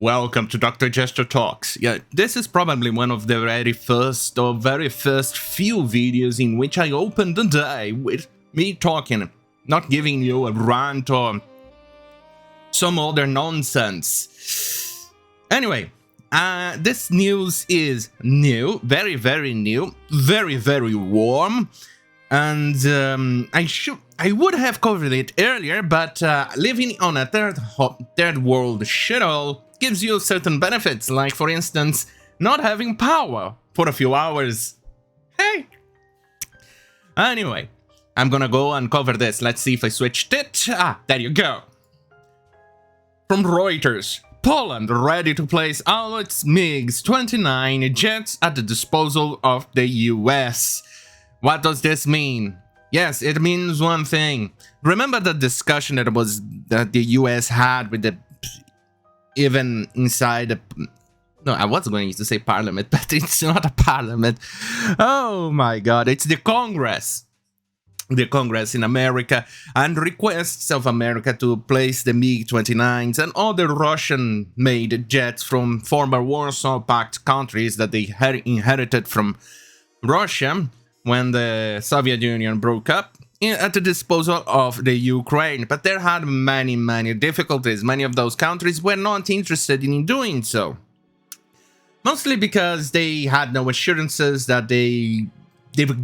Welcome to Dr. Jester Talks. Yeah, this is probably one of the very first few videos in which I opened the day with me talking, not giving you a rant or some other nonsense. Anyway, this news is new, very, very new, very, very warm, and I would have covered it earlier, but living on a third world shithole gives you certain benefits, like, for instance, not having power for a few hours. Hey! Anyway, I'm gonna go and cover this. Let's see if I switched it. Ah, there you go. From Reuters, Poland ready to place all its MiG-29 jets at the disposal of the US. What does this mean? Yes, it means one thing. Remember the discussion that the US had with the even inside the... No, I was going to say parliament, but it's not a parliament. Oh my god, it's the Congress. The Congress in America, and requests of America to place the MiG-29s and other Russian-made jets from former Warsaw Pact countries that they had inherited from Russia when the Soviet Union broke up, at the disposal of the Ukraine. But there had many difficulties. Many of those countries were not interested in doing so. Mostly because they had no assurances that the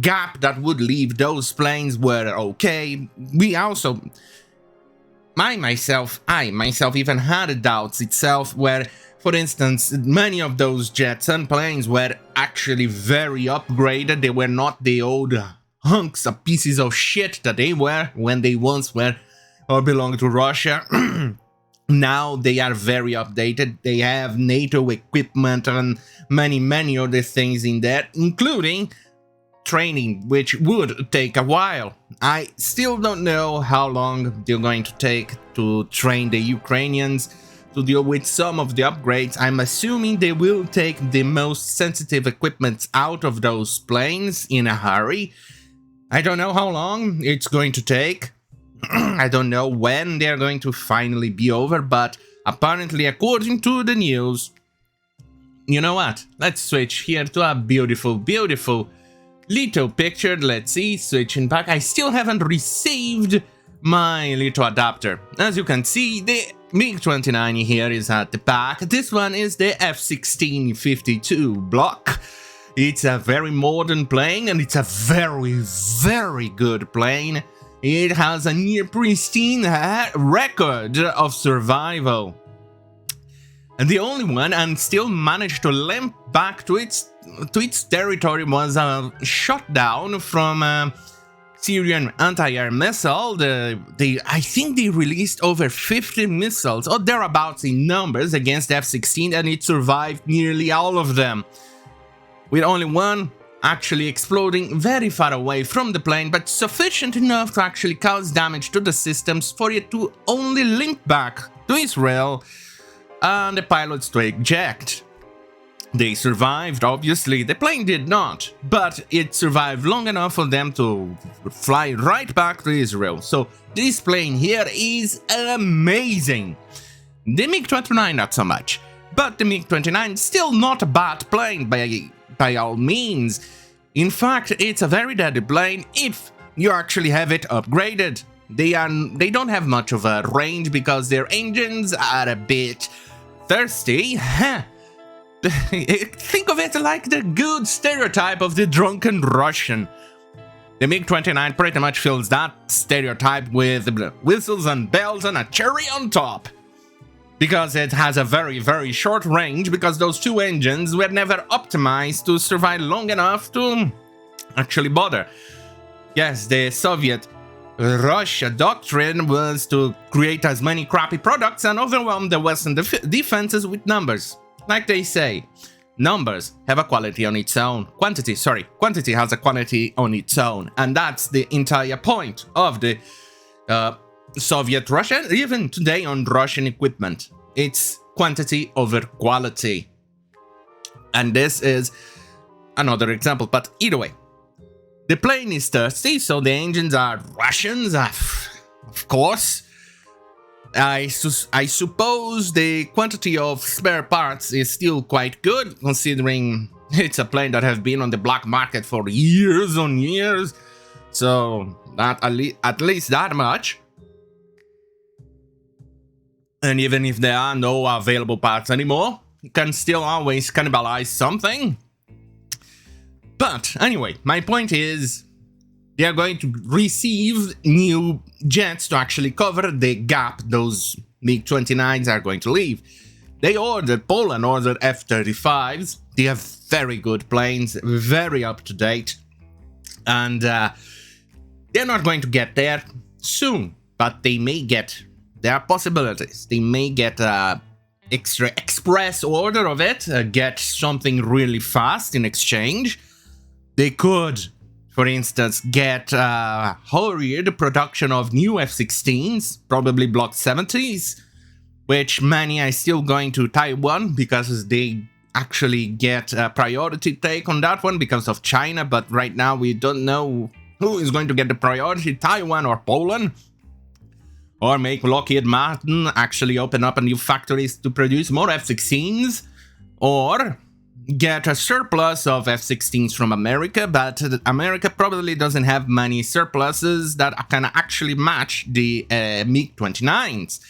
gap that would leave those planes were okay. I myself even had doubts itself where, for instance, many of those jets and planes were actually very upgraded. They were not the old hunks of pieces of shit that they were when they once were or belonged to Russia. Now they are very updated. They have NATO equipment and many other things in there, including training, which would take a while. I still don't know how long they're going to take to train the Ukrainians to deal with some of the upgrades. I'm assuming they will take the most sensitive equipment out of those planes in a hurry. I don't know how long it's going to take. I don't know when they're going to finally be over, but apparently, according to the news... You know what? Let's switch here to a beautiful little picture. Let's see, switching back. I still haven't received my little adapter. As you can see, the MiG-29 here is at the back. This one is the F-1652 block. It's a very modern plane, and it's a very good plane. It has a near pristine record of survival. And the only one, and still managed to limp back to its territory, was a shot down from a Syrian anti-air missile. I think they released over 50 missiles, or thereabouts in numbers, against F-16, and it survived nearly all of them, with only one actually exploding very far away from the plane, but sufficient enough to actually cause damage to the systems for it to only limp back to Israel and the pilots to eject. They survived, obviously. The plane did not, but it survived long enough for them to fly right back to Israel. So this plane here is amazing. The MiG-29 not so much, but the MiG-29 still not a bad plane by all means. In fact, it's a very deadly plane if you actually have it upgraded. They don't have much of a range because their engines are a bit thirsty. Think of it like the good stereotype of the drunken Russian. The MiG-29 pretty much fills that stereotype with whistles and bells and a cherry on top. Because it has a very short range, because those two engines were never optimized to survive long enough to actually bother. Yes, the Soviet-Russia doctrine was to create as many crappy products and overwhelm the Western defenses with numbers. Like they say, numbers have a quality on its own. Quantity has a quality on its own. And that's the entire point of the Soviet Russia, even today on Russian equipment. It's quantity over quality. And this is another example, but either way. The plane is thirsty, so the engines are Russians, of course. I suppose the quantity of spare parts is still quite good, considering it's a plane that has been on the black market for years on years. So that at least that much. And even if there are no available parts anymore, you can still always cannibalize something. But anyway, my point is, they are going to receive new jets to actually cover the gap those MiG-29s are going to leave. Poland ordered F-35s. They have very good planes, very up-to-date. And they're not going to get there soon, but they may get, there are possibilities. They may get extra express order of it, get something really fast in exchange. They could, for instance, get hurried production of new F-16s, probably Block 70s, which many are still going to Taiwan because they actually get a priority take on that one because of China, but right now we don't know who is going to get the priority, Taiwan or Poland. Or make Lockheed Martin actually open up a new factories to produce more F-16s, or get a surplus of F-16s from America, but America probably doesn't have many surpluses that can actually match the MiG-29s,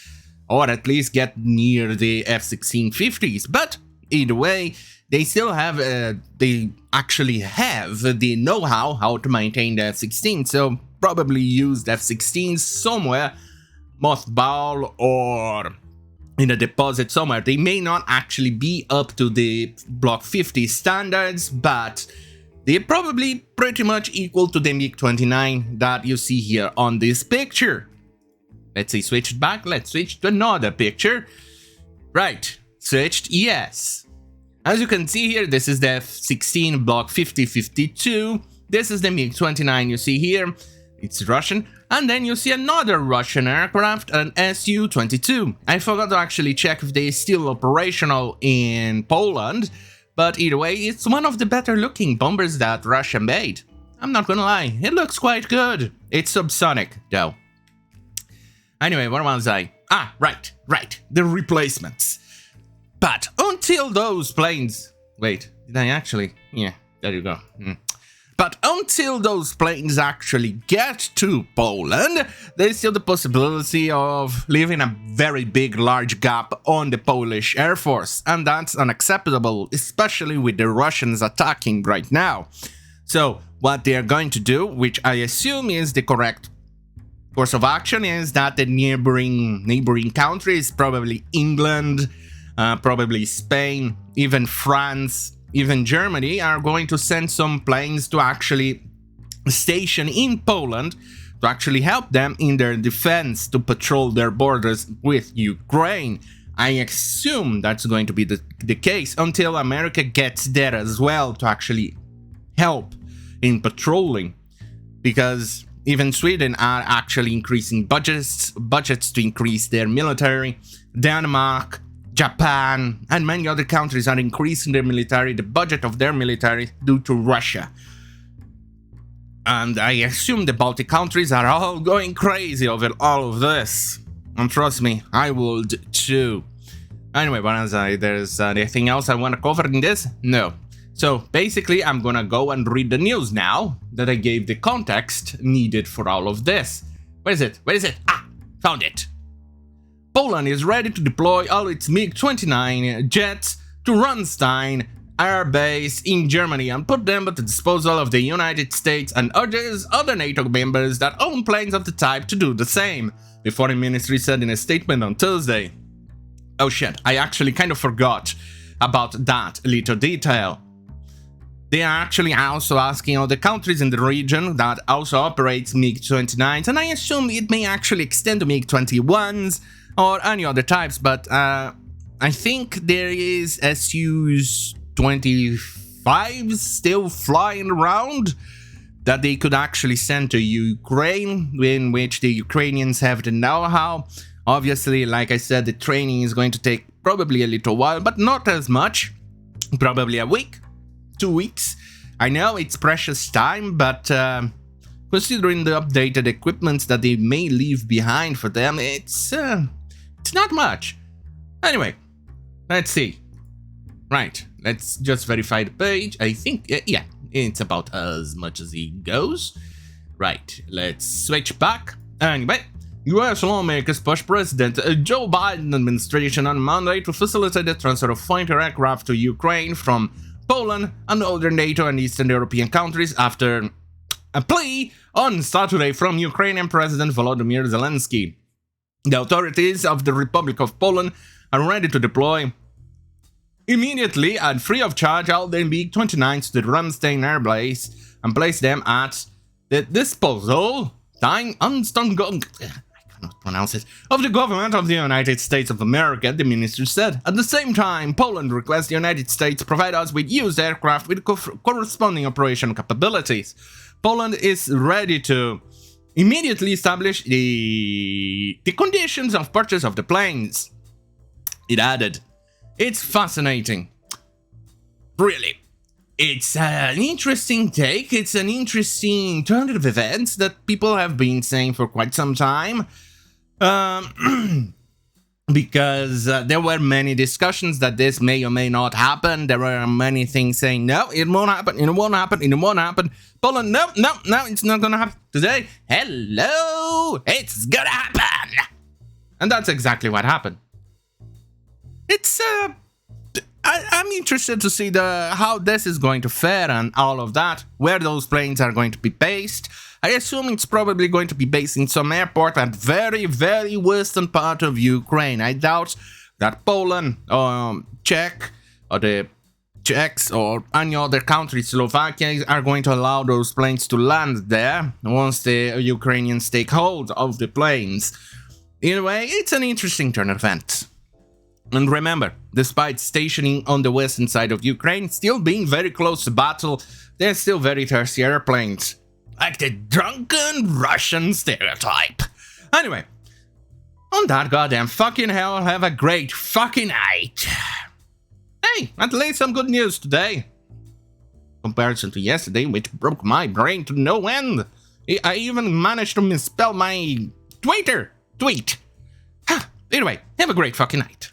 or at least get near the F-1650s. But either way, they still have, they actually have the know-how how to maintain the F-16, so probably use the F-16s somewhere, mothball or in a deposit somewhere. They may not actually be up to the Block 50 standards, but they're probably pretty much equal to the MiG-29 that you see here on this picture. Let's see, switch it back. Let's switch to another picture. Right, switched, yes. As you can see here, this is the F-16 Block 50-52. This is the MiG-29 you see here. It's Russian. And then you see another Russian aircraft, an Su-22. I forgot to actually check if they're still operational in Poland, but either way, it's one of the better looking bombers that Russia made. I'm not gonna lie, it looks quite good. It's subsonic, though. Anyway, where was I? Ah, right, the replacements. But until those planes... Wait, did I actually? Yeah, there you go. But until those planes actually get to Poland, there's still the possibility of leaving a very big, large gap on the Polish Air Force, and that's unacceptable, especially with the Russians attacking right now. So, what they are going to do, which I assume is the correct course of action, is that the neighboring countries, probably England, probably Spain, even France, even Germany, are going to send some planes to actually station in Poland to actually help them in their defense to patrol their borders with Ukraine. I assume that's going to be the case until America gets there as well to actually help in patrolling, because even Sweden are actually increasing budgets to increase their military. Denmark, Japan, and many other countries are increasing their military, the budget of their military, due to Russia. And I assume the Baltic countries are all going crazy over all of this. And trust me, I would too. Anyway, there's anything else I want to cover in this? No. So basically, I'm gonna go and read the news now that I gave the context needed for all of this. Where is it? Ah, found it. Poland is ready to deploy all its MiG-29 jets to Ramstein Air Base in Germany and put them at the disposal of the United States, and urges other NATO members that own planes of the type to do the same, the Foreign Ministry said in a statement on Thursday. Oh shit, I actually kind of forgot about that little detail. They are actually also asking other countries in the region that also operates MiG-29s, and I assume it may actually extend to MiG-21s, or any other types, but I think there is Su-25s still flying around that they could actually send to Ukraine, in which the Ukrainians have the know-how. Obviously, like I said, the training is going to take probably a little while, but not as much, probably a week, 2 weeks. I know it's precious time, but considering the updated equipment that they may leave behind for them, It's not much. Anyway, let's see. Right, let's just verify the page. I think, yeah, it's about as much as it goes. Right, let's switch back. Anyway, US lawmakers push President Joe Biden administration on Monday to facilitate the transfer of fighter aircraft to Ukraine from Poland and other NATO and Eastern European countries after a plea on Saturday from Ukrainian President Volodymyr Zelensky. The authorities of the Republic of Poland are ready to deploy immediately and free of charge all their MiG-29s to the Ramstein air base and place them at the disposal of the government of the United States of America, the minister said. At the same time, Poland requests the United States provide us with used aircraft with corresponding operation capabilities. Poland is ready to immediately establish the conditions of purchase of the planes. It added, "It's fascinating. Really. It's an interesting take, it's an interesting turn of events that people have been saying for quite some time. Because there were many discussions that this may or may not happen. There were many things saying, no, it won't happen, it won't happen, it won't happen. Poland, no, it's not gonna happen today. Hello, it's gonna happen." And that's exactly what happened. It's, I'm interested to see how this is going to fare and all of that, where those planes are going to be based. I assume it's probably going to be based in some airport at very, very western part of Ukraine. I doubt that Poland or Czech or the Czechs or any other country, Slovakia, are going to allow those planes to land there once the Ukrainians take hold of the planes. Anyway, it's an interesting turn of events. And remember, despite stationing on the western side of Ukraine, still being very close to battle, they're still very thirsty airplanes. Like the drunken Russian stereotype. Anyway, on that goddamn fucking hell, have a great fucking night. Hey, at least some good news today. Comparison to yesterday, which broke my brain to no end. I even managed to misspell my tweet. Anyway, have a great fucking night.